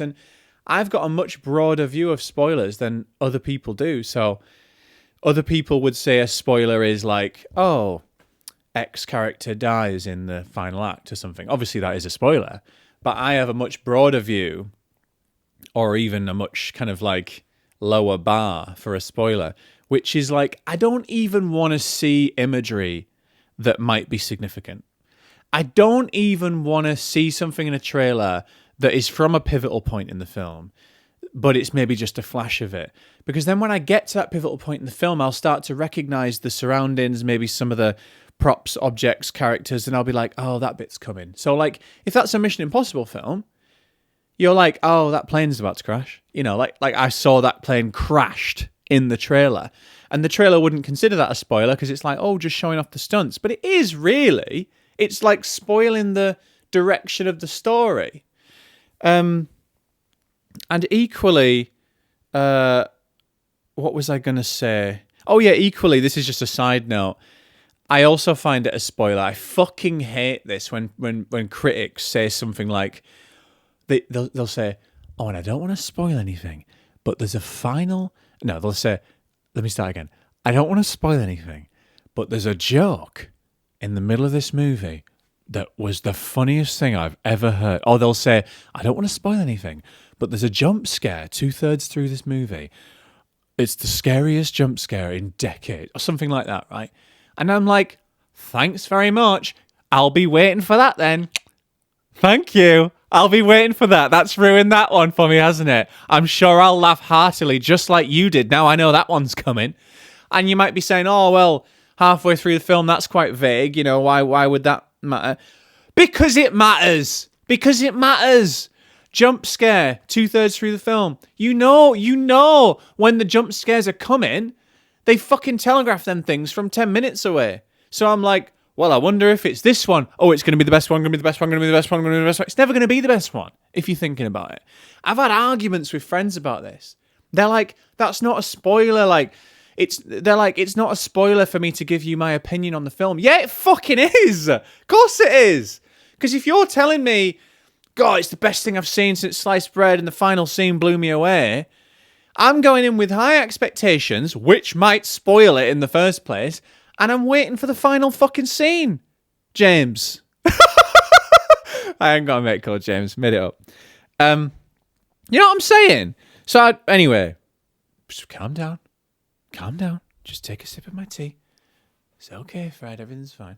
And I've got a much broader view of spoilers than other people do. So other people would say a spoiler is like, oh, X character dies in the final act or something. Obviously, that is a spoiler. But I have a much broader view, or even a much kind of like lower bar for a spoiler, which is like, I don't even want to see imagery that might be significant. I don't even want to see something in a trailer that is from a pivotal point in the film, but it's maybe just a flash of it. Because then when I get to that pivotal point in the film, I'll start to recognize the surroundings, maybe some of the props, objects, characters, and I'll be like, oh, that bit's coming. So, like, if that's a Mission Impossible film, you're like, oh, that plane's about to crash. You know, like I saw that plane crashed in the trailer. And the trailer wouldn't consider that a spoiler because it's like, oh, just showing off the stunts. But it is really. It's like spoiling the direction of the story. And equally, what was I going to say? Oh, yeah, equally, this is just a side note. I also find it a spoiler. I fucking hate this when critics say something like, they'll say, oh, and I don't want to spoil anything, but there's a final... No, they'll say, let me start again. I don't want to spoil anything, but there's a joke in the middle of this movie that was the funniest thing I've ever heard. Or they'll say, I don't want to spoil anything, but there's a jump scare 2/3 through this movie. It's the scariest jump scare in decades, or something like that, right? And I'm like, thanks very much. I'll be waiting for that then. Thank you. I'll be waiting for that. That's ruined that one for me, hasn't it? I'm sure I'll laugh heartily just like you did. Now I know that one's coming. And you might be saying, oh, well, halfway through the film, that's quite vague. You know, why would that matter? Because it matters. Because it matters. Jump scare 2/3 through the film. You know when the jump scares are coming. They fucking telegraph them things from 10 minutes away. So I'm like, well, I wonder if it's this one. Oh, it's going to be the best one, going to be the best one, going to be the best one, going to be the best one. It's never going to be the best one, if you're thinking about it. I've had arguments with friends about this. They're like, that's not a spoiler. They're like, it's not a spoiler for me to give you my opinion on the film. Yeah, it fucking is. Of course it is. Because if you're telling me, God, it's the best thing I've seen since sliced bread and the final scene blew me away, I'm going in with high expectations, which might spoil it in the first place, and I'm waiting for the final fucking scene. James. I ain't got a mate called James. Made it up. You know what I'm saying? So, anyway, just calm down. Calm down. Just take a sip of my tea. It's okay, Fred. Everything's fine.